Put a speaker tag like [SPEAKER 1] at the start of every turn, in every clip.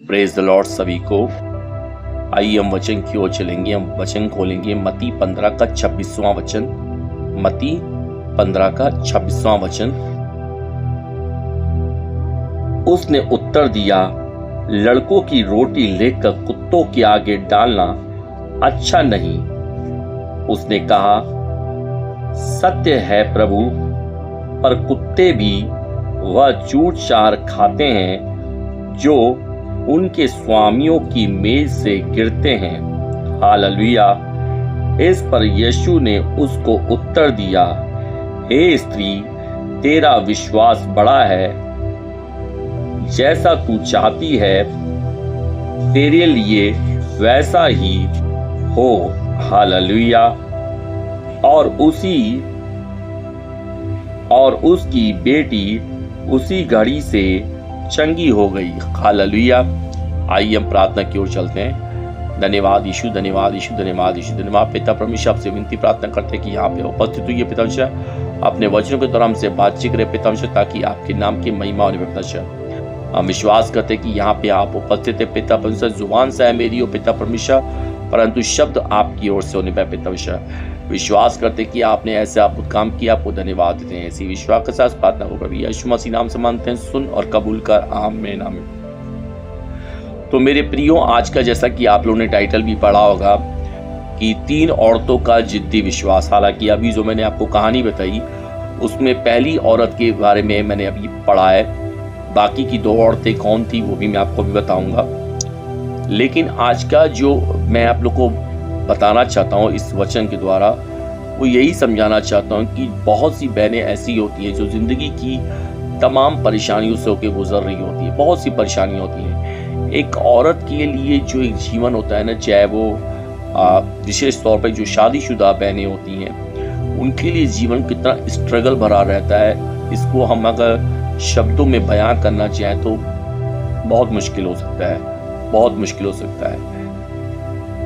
[SPEAKER 1] Praise the Lord सभी को। आइए हम वचन की ओर चलेंगे। हम वचन खोलेंगे मत्ती 15 का 26वां वचन। मत्ती 15 का 26वां वचन। उसने उत्तर दिया, लड़कों की रोटी लेकर कुत्तों के आगे डालना अच्छा नहीं। उसने कहा, सत्य है प्रभु, पर कुत्ते भी वह चूर चार खाते हैं जो उनके स्वामियों की मेज से गिरते हैं। हालेलुया। इस पर यीशु ने उसको उत्तर दिया, हे स्त्री, तेरा विश्वास बड़ा है, जैसा तू चाहती है तेरे लिए वैसा ही हो। हालेलुया। और उसकी बेटी उसी घड़ी से चंगी हो गई। हालेलुया। आइए हम प्रार्थना की ओर चलते हैं। धन्यवाद यीशु, धन्यवाद यीशु, धन्यवाद यीशु, धन्यवाद पिता परमेश्वर। आपसे विनती प्रार्थना करते हैं कि यहाँ पे उपस्थित हुई पिता परमेश्वर अपने वचनों के द्वारा हमसे बातचीत करें पिता परमेश्वर, ताकि आपके नाम की महिमा और परमेश्वर हम विश्वास करते हैं कि यहाँ पे आप उपस्थित है पिता परमेश्वर। जुबान से है मेरी हो पिता परमेश्वर, परंतु शब्द आपकी ओर से होने पाए पिता परमेश्वर। विश्वास करते कि आपने ऐसे आप काम किया, आपको धन्यवाद देते हैं। ऐसी विश्वास के साथ प्रार्थना को प्रभु यीशु मसीह नाम से मांगते हैं, सुन और कबूल कर, आमीन आमीन। तो मेरे प्रियो, आज का जैसा कि आप लोगों ने टाइटल भी पढ़ा होगा कि 3 औरतों का जिद्दी विश्वास। हालांकि अभी जो मैंने आपको कहानी बताई उसमें पहली औरत के बारे में मैंने अभी पढ़ा है, बाकी की 2 औरतें कौन थी वो भी मैं आपको भी बताऊंगा। लेकिन आज का जो मैं आप लोग को बताना चाहता हूँ इस वचन के द्वारा, वो यही समझाना चाहता हूँ कि बहुत सी बहनें ऐसी होती हैं जो जिंदगी की तमाम परेशानियों से होकर गुजर रही होती है। बहुत सी परेशानियां होती हैं। एक औरत के लिए जो एक जीवन होता है ना, चाहे वो विशेष तौर पर जो शादीशुदा बहनें होती हैं, उनके लिए जीवन कितना स्ट्रगल भरा रहता है, इसको हम अगर शब्दों में बयां करना चाहें तो बहुत मुश्किल हो सकता है, बहुत मुश्किल हो सकता है।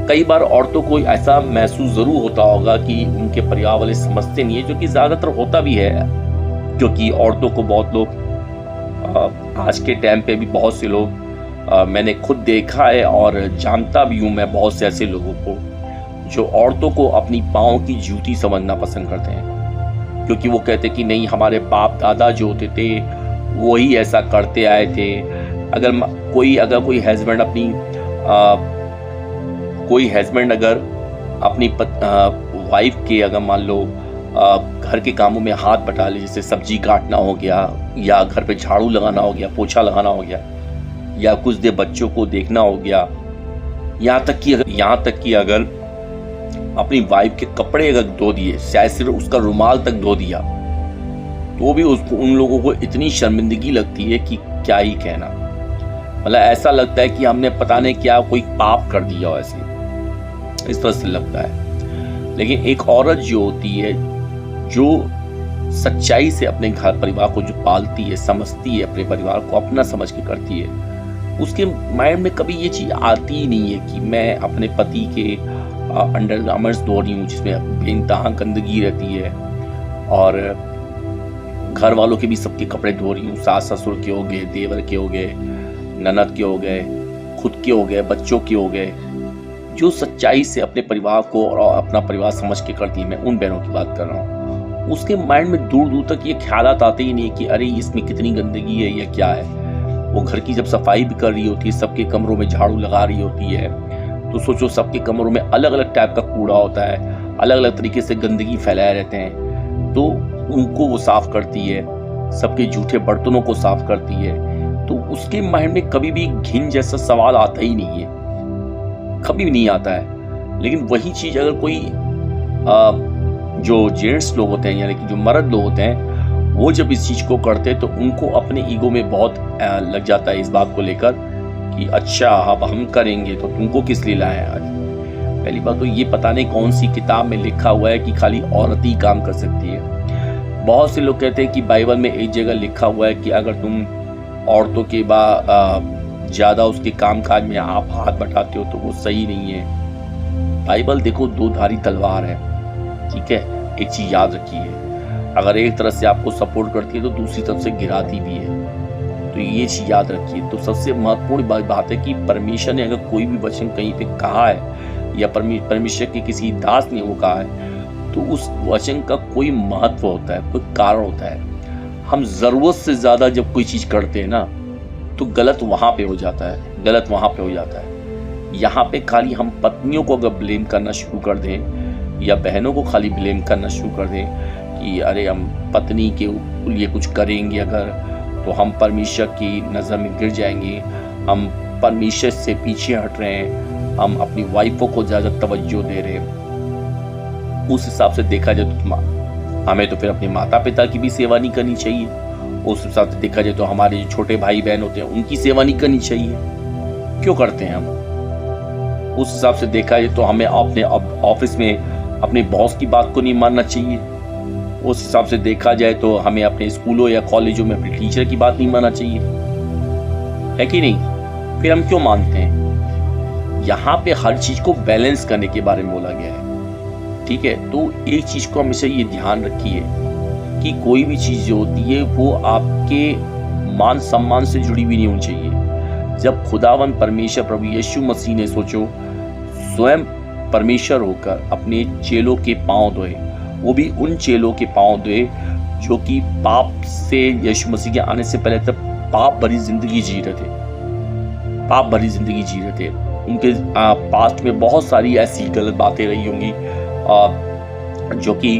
[SPEAKER 1] कई बार औरतों को ऐसा महसूस जरूर होता होगा कि उनके परिवार वाले समझते नहीं है, जो कि ज्यादातर होता भी है, क्योंकि औरतों को बहुत लोग आज के टाइम पे भी बहुत से लोग मैंने खुद देखा है और जानता भी हूँ मैं बहुत से ऐसे लोगों को जो औरतों को अपनी पाँव की जूती समझना पसंद करते हैं, क्योंकि वो कहते कि नहीं, हमारे बाप दादा जो होते थे वही ऐसा करते आए थे। अगर कोई हस्बैंड अगर अपनी वाइफ के अगर मान लो घर के कामों में हाथ बटा ले, जैसे सब्जी काटना हो गया या घर पे झाड़ू लगाना हो गया, पोछा लगाना हो गया, या कुछ देर बच्चों को देखना हो गया, यहाँ तक कि अगर अपनी वाइफ के कपड़े अगर धो दिए, शायद सिर्फ उसका रुमाल तक धो दिया, तो भी उन लोगों को इतनी शर्मिंदगी लगती है कि क्या ही कहना। मतलब ऐसा लगता है कि हमने पता नहीं क्या कोई पाप कर दिया हो, ऐसे इस तरह से लगता है। लेकिन एक औरत जो होती है, जो सच्चाई से अपने घर परिवार को जो पालती है, समझती है, अपने परिवार को अपना समझ के करती है, उसके माइंड में कभी ये चीज आती ही नहीं है कि मैं अपने पति के अंडरगारमेंट्स धो रही हूँ जिसमें बेइंतहा गंदगी रहती है, और घर वालों के भी सबके कपड़े धो रही हूँ, सास ससुर के हो गए, देवर के हो गए, ननद के हो गए, खुद के हो गए, बच्चों के हो गए। जो सच्चाई से अपने परिवार को और अपना परिवार समझ के करती है, मैं उन बहनों की बात कर रहा हूँ, उसके माइंड में दूर दूर तक ये ख्यालात आते ही नहीं कि अरे इसमें कितनी गंदगी है या क्या है। वो घर की जब सफाई भी कर रही होती है, सबके कमरों में झाड़ू लगा रही होती है, तो सोचो सबके कमरों में अलग अलग टाइप का कूड़ा होता है, अलग अलग तरीके से गंदगी फैलाए रहते हैं, तो उनको वो साफ करती है, सबके जूठे बर्तनों को साफ करती है। तो उसके माइंड में कभी भी घिन जैसा सवाल आता ही नहीं है, कभी भी नहीं आता है। लेकिन वही चीज अगर कोई जो जेंट्स लोग होते हैं, यानी कि जो मर्द लोग होते हैं, वो जब इस चीज को करते हैं तो उनको अपने ईगो में बहुत लग जाता है इस बात को लेकर कि अच्छा अब हम करेंगे तो तुमको किस लिए लाए आज। पहली बात तो ये पता नहीं कौन सी किताब में लिखा हुआ है कि खाली औरत ही काम कर सकती है। बहुत से लोग कहते हैं कि बाइबल में एक जगह लिखा हुआ है कि अगर तुम औरतों के ज्यादा उसके कामकाज में आप हाथ बटाते हो तो वो सही नहीं है। बाइबल देखो 2 धारी तलवार है, ठीक है। एक चीज याद रखिए, अगर एक तरफ से आपको सपोर्ट करती है तो दूसरी तरफ से गिराती भी है। तो ये चीज याद रखिए। तो सबसे महत्वपूर्ण बात है कि परमेश्वर ने अगर कोई भी वचन कहीं पे कहा है या परमेश्वर के किसी दास ने वो कहा है, तो उस वचन का कोई महत्व होता है, कोई कारण होता है। हम जरूरत से ज्यादा जब कोई चीज करते हैं ना, तो गलत वहां पे हो जाता है, गलत वहां पे हो जाता है। यहाँ पे खाली हम पत्नियों को अगर ब्लेम करना शुरू कर दें या बहनों को खाली ब्लेम करना शुरू कर दें कि अरे हम पत्नी के लिए कुछ करेंगे अगर, तो हम परमेश्वर की नज़र में गिर जाएंगे, हम परमेश्वर से पीछे हट रहे हैं, हम अपनी वाइफों को ज़्यादा तवज्जो दे रहे हैं। उस हिसाब से देखा जाए तो हमें तो फिर अपने माता पिता की भी सेवा नहीं करनी चाहिए। उस हिसाब से देखा जाए तो हमारे जो छोटे भाई बहन होते हैं उनकी सेवा नहीं करनी चाहिए। क्यों करते हैं हम? उस हिसाब से देखा जाए तो हमें अपने ऑफिस में अपने बॉस की बात को नहीं मानना चाहिए। उस हिसाब से देखा जाए तो हमें अपने स्कूलों या कॉलेजों में अपने टीचर की बात नहीं मानना चाहिए, है कि नहीं? फिर हम क्यों मानते हैं? यहाँ पे हर चीज को बैलेंस करने के बारे में बोला गया है, ठीक है? तो एक चीज को हमेशा ये ध्यान रखिए कि कोई भी चीज जो होती है वो आपके मान सम्मान से जुड़ी हुई नहीं होनी चाहिए। जब खुदावंद परमेश्वर प्रभु यीशु मसीह ने सोचो स्वयं परमेश्वर होकर अपने चेलों के पांव धोए, वो भी उन चेलों के पांव धोए जो कि पाप से यीशु मसीह के आने से पहले तक पाप भरी जिंदगी जी रहे थे, पाप भरी जिंदगी जी रहे थे। उनके पास्ट में बहुत सारी ऐसी गलत बातें रही होंगी जो कि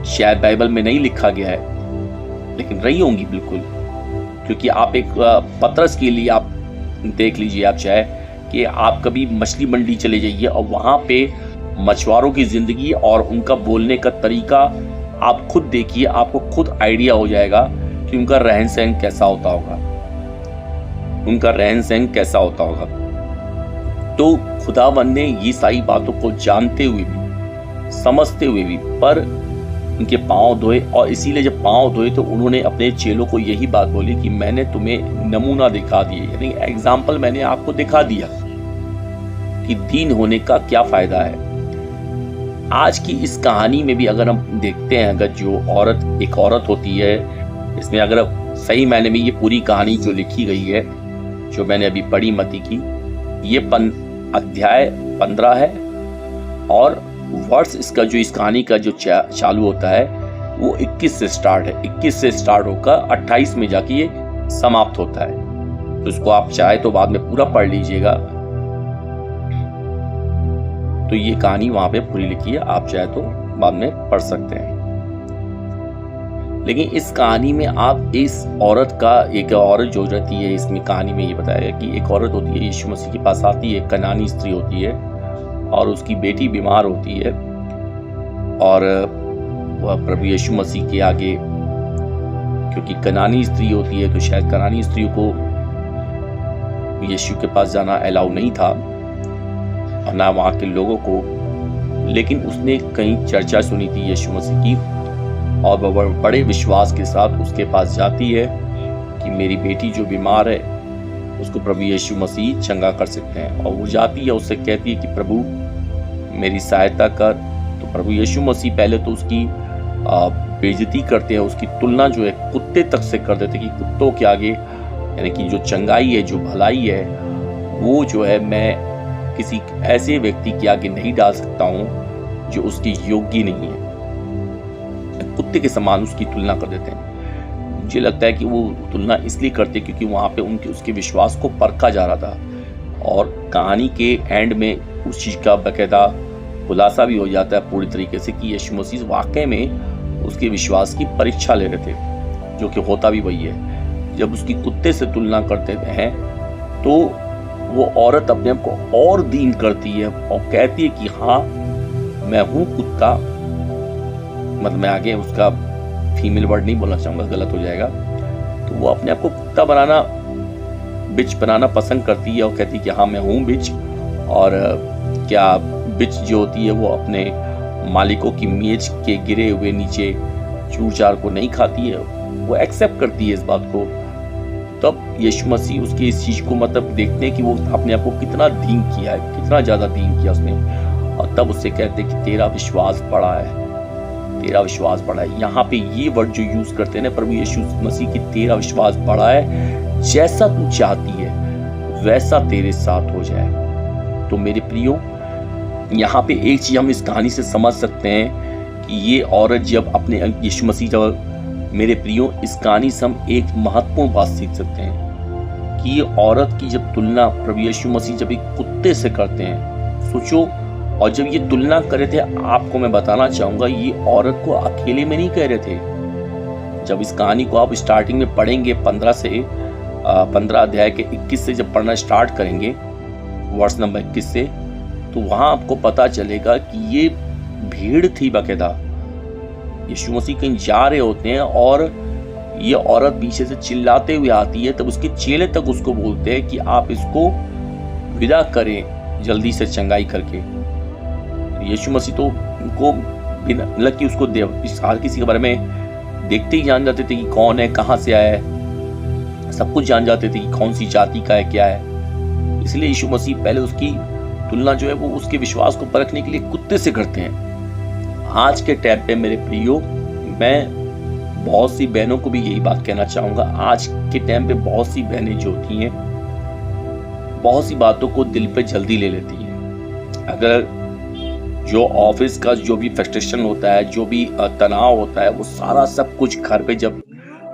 [SPEAKER 1] शायद बाइबल में नहीं लिखा गया है, लेकिन रही होंगी बिल्कुल। क्योंकि आप एक पतरस के लिए आप देख लीजिए, आप चाहे कि आप कभी मछली मंडी चले जाइए और वहां पे मछुआरों की जिंदगी और उनका बोलने का तरीका आप खुद देखिए, आपको खुद आइडिया हो जाएगा कि उनका रहन सहन कैसा होता होगा, उनका रहन सहन कैसा होता होगा। तो खुदावंद ने ये सारी बातों को जानते हुए भी, समझते हुए भी, पर उनके पांव धोए। और इसीलिए जब पांव धोए तो उन्होंने अपने चेलों को यही बात बोली कि मैंने तुम्हें नमूना दिखा दिया, यानी एग्जाम्पल मैंने आपको दिखा दिया कि दीन होने का क्या फायदा है। आज की इस कहानी में भी अगर हम देखते हैं, अगर जो औरत एक औरत होती है, इसमें अगर सही मायने में ये पूरी कहानी जो लिखी गई है, जो मैंने अभी पढ़ी मती की, ये अध्याय 15 है और वर्ष इसका जो इस कहानी का जो चालू होता है वो 21 से स्टार्ट है। 21 से स्टार्ट होकर 28 में जाके ये समाप्त होता है। तो इसको आप चाहे तो बाद में पूरा पढ़ लीजिएगा, तो ये कहानी वहां पे पूरी लिखी है, आप चाहे तो बाद में पढ़ सकते हैं। लेकिन इस कहानी में आप इस औरत का, एक औरत जो रहती है, इसमें कहानी में ये बताया है कि एक औरत होती है, यीशु मसीह के पास आती है, कनानी स्त्री होती है और उसकी बेटी बीमार होती है और वह प्रभु यीशु मसीह के आगे, क्योंकि कनानी स्त्री होती है तो शायद कनानी स्त्री को यीशु के पास जाना अलाउ नहीं था और ना वहाँ के लोगों को, लेकिन उसने कहीं चर्चा सुनी थी यीशु मसीह की और वह बड़े विश्वास के साथ उसके पास जाती है कि मेरी बेटी जो बीमार है उसको प्रभु यीशु मसीह चंगा कर सकते हैं। और वो जाती है, उससे कहती है कि प्रभु मेरी सहायता कर। तो प्रभु यीशु मसीह पहले तो उसकी बेइज्जती करते हैं, उसकी तुलना जो है कुत्ते तक से कर देते कि कुत्तों के आगे, यानी कि जो चंगाई है, जो भलाई है, वो जो है मैं किसी ऐसे व्यक्ति के आगे नहीं डाल सकता हूँ जो उसकी योग्य नहीं है। कुत्ते के समान उसकी तुलना कर देते हैं। मुझे लगता है कि वो तुलना इसलिए करते क्योंकि वहाँ पे उसके विश्वास को परखा जा रहा था और कहानी के एंड में उस चीज़ का बाकायदा खुलासा भी हो जाता है पूरी तरीके से कि यीशु मसीह वाकई में उसके विश्वास की परीक्षा ले रहे थे, जो कि होता भी वही है। जब उसकी कुत्ते से तुलना करते हैं तो वो औरत अपने आप को और दीन करती है और कहती है कि हाँ मैं हूँ कुत्ता, मतलब मैं आगे उसका फीमेल वर्ड नहीं बोलना चाहूँगा, गलत हो जाएगा। तो वो अपने आप को कुत्ता बनाना, बिच बनाना पसंद करती है और कहती है कि हाँ मैं हूँ बिच। और क्या बिच जो होती है वो अपने मालिकों की मेज के गिरे हुए नीचे चूर चार को नहीं खाती है, वो एक्सेप्ट करती है इस बात को। तब यीशु मसीह उसकी इस चीज़ को मतलब देखते हैं कि वो अपने आप को कितना दीन किया है, कितना ज़्यादा दीन किया उसने, और तब उससे कहते हैं कि तेरा विश्वास बड़ा है, तेरा विश्वास बढ़ा है। यहाँ पे ये वर्ड जो यूज करते हैं ना प्रभु यीशु मसीह की, तेरा विश्वास बढ़ा है, जैसा तू चाहती है वैसा तेरे साथ हो जाए। तो मेरे प्रियो, यहाँ पे एक चीज हम इस कहानी से समझ सकते हैं कि ये औरत जब अपने यीशु मसीह, जब मेरे प्रियो इस कहानी से हम एक महत्वपूर्ण बात सीख सकते हैं कि ये औरत की जब तुलना प्रभु यीशु मसीह जब एक कुत्ते से करते हैं, सोचो, और जब ये तुलना कर रहे थे, आपको मैं बताना चाहूंगा ये औरत को अकेले में नहीं कह रहे थे। जब इस कहानी को आप स्टार्टिंग में पढ़ेंगे 15 अध्याय के 21 से जब पढ़ना स्टार्ट करेंगे, वर्ष नंबर 21 से, तो वहां आपको पता चलेगा कि ये भीड़ थी बाकायदा। यीशु मसीह कहीं जा रहे होते हैं और ये औरत पीछे से चिल्लाते हुए आती है, तब उसके चेले तक उसको बोलते हैं कि आप इसको विदा करें जल्दी से चंगाई करके। यीशु मसीह तो उनको बिना मतलब कि उसको हर किसी के बारे में देखते ही जान जाते थे कि कौन है, कहाँ से आया है, सब कुछ जान जाते थे कि कौन सी जाति का है, क्या है। इसलिए यीशु मसीह पहले उसकी तुलना जो है वो उसके विश्वास को परखने के लिए कुत्ते से करते हैं। आज के टाइम पे मेरे प्रियो, मैं बहुत सी बहनों को भी यही बात कहना चाहूंगा। आज के टाइम पे बहुत सी बहनें जो होती हैं, बहुत सी बातों को दिल पे जल्दी ले लेती हैं। अगर जो ऑफिस का जो भी फ्रस्ट्रेशन होता है, जो भी तनाव होता है, वो सारा सब कुछ घर पे जब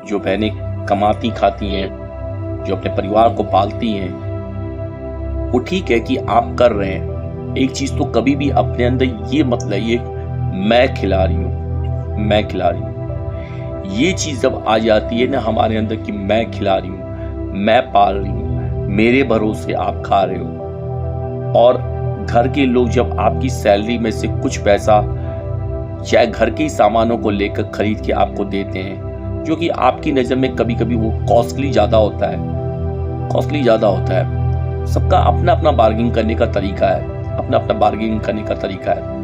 [SPEAKER 1] जो बहनें कमाती खाती हैं, जो अपने परिवार को पालती हैं, वो ठीक है कि आप कर रहे हैं। एक चीज तो कभी भी अपने अंदर ये मत लाइए मैं खिला रही हूँ, मैं खिला रही हूँ। ये चीज जब आ जाती है ना हमारे अंदर कि मैं खिला रही हूँ, मैं पाल रही हूँ, मेरे भरोसे आप खा रहे हो, और घर के लोग जब आपकी सैलरी में से कुछ पैसा चाहे घर के ही सामानों को लेकर खरीद के आपको देते हैं, जो कि आपकी नज़र में कभी कभी वो कॉस्टली ज़्यादा होता है, कॉस्टली ज़्यादा होता है। सबका अपना अपना बार्गेनिंग करने का तरीका है, अपना अपना बार्गेनिंग करने का तरीका है।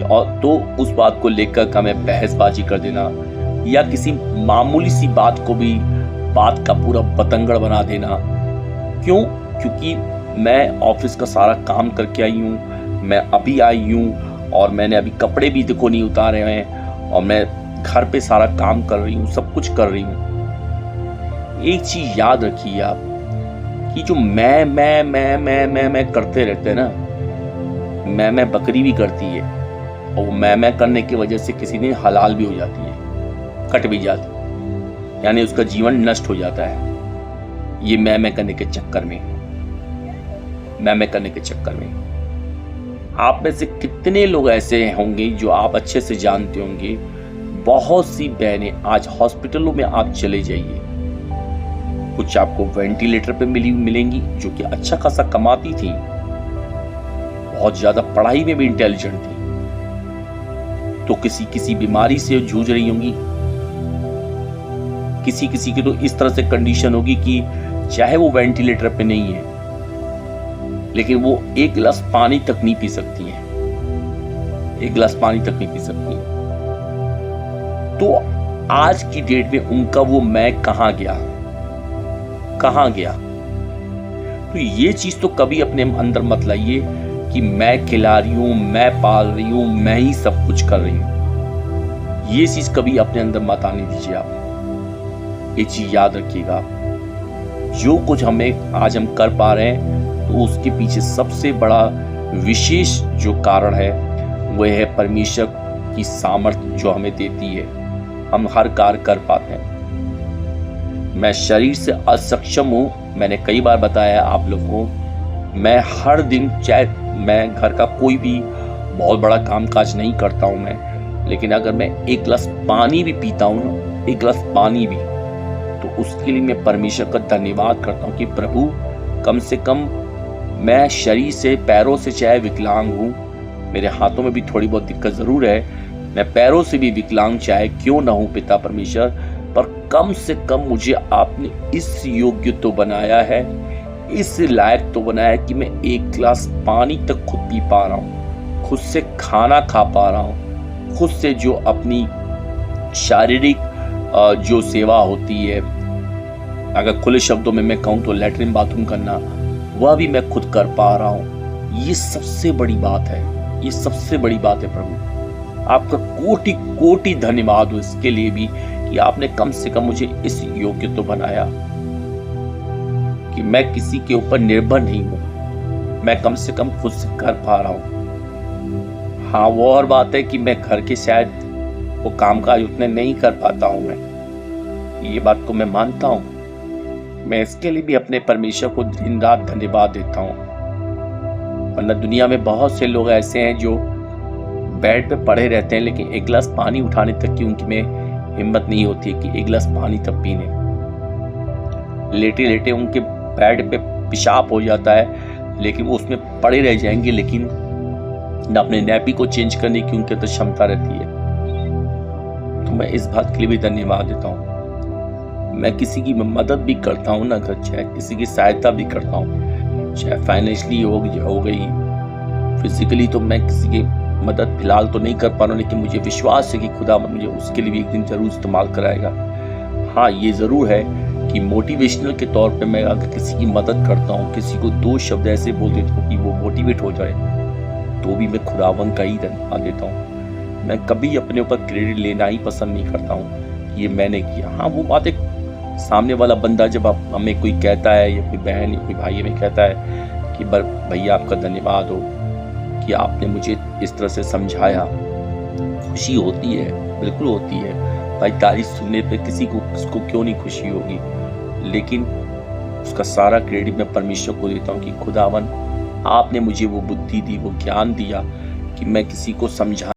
[SPEAKER 1] और तो उस बात को लेकर हमें बहसबाजी कर देना या किसी मामूली सी बात को भी बात का पूरा बतंगड़ बना देना। क्यों? क्योंकि मैं ऑफिस का सारा काम करके आई हूँ, मैं अभी आई हूँ और मैंने अभी कपड़े भी देखो नहीं उतारे हैं, और मैं घर पे सारा काम कर रही हूँ, सब कुछ कर रही हूँ। एक चीज याद रखिए आप कि जो मैं करते रहते हैं ना, मैं बकरी भी करती है, और वो मैं करने की वजह से किसी दिन हलाल भी हो जाती है, कट भी जाती है, यानी उसका जीवन नष्ट हो जाता है। ये मैं करने के चक्कर में, मैं करने के चक्कर में। आप में से कितने लोग ऐसे होंगे जो आप अच्छे से जानते होंगे, बहुत सी बहनें आज हॉस्पिटलों में आप चले जाइए, कुछ आपको वेंटिलेटर पे मिलेंगी जो कि अच्छा खासा कमाती थी, बहुत ज्यादा पढ़ाई में भी इंटेलिजेंट थी, तो किसी बीमारी से जूझ रही होंगी, किसी की तो इस तरह से कंडीशन होगी कि चाहे वो वेंटिलेटर पे नहीं है लेकिन वो एक गिलास पानी तक नहीं पी सकती है, एक गिलास पानी तक नहीं पी सकती है। तो आज की डेट में उनका वो मैं कहां गया? तो ये चीज तो कभी अपने अंदर मत लाइए कि मैं खिला रही हूं, मैं पाल रही हूं, मैं ही सब कुछ कर रही हूं। ये चीज कभी अपने अंदर मत आने दीजिए आप। ये चीज याद रखिएगा, जो कुछ हमें आज हम कर पा रहे हैं तो उसके पीछे सबसे बड़ा विशेष जो कारण है वह है परमेश्वर की सामर्थ्य जो हमें देती है, हम हर कार्य कर पाते हैं। मैं शरीर से असक्षम हूं, मैंने कई बार बताया आप लोगों को। मैं हर दिन, चाहे मैं घर का कोई भी बहुत बड़ा कामकाज नहीं करता हूं मैं, लेकिन अगर मैं एक गिलास पानी भी पीता हूं ना, एक गिलास पानी भी, तो उसके लिए मैं परमेश्वर का धन्यवाद करता हूं कि प्रभु कम से कम मैं शरीर से, पैरों से चाहे विकलांग हूँ, मेरे हाथों में भी थोड़ी बहुत दिक्कत जरूर है, मैं पैरों से भी विकलांग चाहे क्यों ना हूँ पिता परमेश्वर, पर कम से कम मुझे आपने इस योग्य तो बनाया है, इस लायक तो बनाया है कि मैं एक गिलास पानी तक खुद पी पा रहा हूँ, खुद से खाना खा पा रहा हूँ, खुद से जो अपनी शारीरिक जो सेवा होती है, अगर खुले शब्दों में मैं कहूँ तो लैट्रिन बाथरूम करना, वह भी मैं खुद कर पा रहा हूँ। ये सबसे बड़ी बात है, ये सबसे बड़ी बात है प्रभु। आपका कोटि कोटि धन्यवाद हो इसके लिए भी कि आपने कम से कम मुझे इस योग्य तो बनाया कि मैं किसी के ऊपर निर्भर नहीं हूं, मैं कम से कम खुद से कर पा रहा हूं। हाँ, वो और बात है कि मैं घर के शायद वो कामकाज उतने नहीं कर पाता हूं, मैं ये बात को मैं मानता हूं। मैं इसके लिए भी अपने परमेश्वर को दिन रात धन्यवाद देता हूं। वरना दुनिया में बहुत से लोग ऐसे हैं जो बेड पे पड़े रहते हैं, लेकिन एक गिलास पानी उठाने तक की उनकी में हिम्मत नहीं होती है कि एक गिलास पानी तक पीने। लेटे लेटे उनके बेड पे पेशाब हो जाता है, लेकिन वो उसमें पड़े रह जाएंगे, लेकिन न अपने नैपी को चेंज करने की उनके अंदर क्षमता रहती है। तो मैं इस बात के लिए भी धन्यवाद देता हूँ। मैं किसी की मदद भी करता हूँ ना, अगर चाहे किसी की सहायता भी करता हूँ, चाहे फाइनेंशियली हो गई, फिजिकली तो मैं किसी की मदद फिलहाल तो नहीं कर पा रहा हूँ, लेकिन मुझे विश्वास है कि खुदा मुझे उसके लिए भी एक दिन जरूर इस्तेमाल कराएगा। हाँ, ये ज़रूर है कि मोटिवेशनल के तौर पे मैं अगर किसी की मदद करता हूँ, किसी को 2 शब्द ऐसे बोल देता हूँ कि वो मोटिवेट हो जाए, तो भी मैं खुदावन का ही धन्यवाद देता हूँ। मैं कभी अपने ऊपर क्रेडिट लेना ही पसंद नहीं करता हूँ कि ये मैंने किया। हाँ, वो बात एक सामने वाला बंदा जब हमें कोई कहता है या कोई बहन या कोई भाई हमें कहता है कि भैया आपका धन्यवाद हो कि आपने मुझे इस तरह से समझाया, खुशी होती है, बिल्कुल होती है भाई। तारीफ सुनने पे किसी को उसको क्यों नहीं खुशी होगी, लेकिन उसका सारा क्रेडिट मैं परमेश्वर को देता हूँ कि खुदावन आपने मुझे वो बुद्धि दी, वो ज्ञान दिया कि मैं किसी को समझा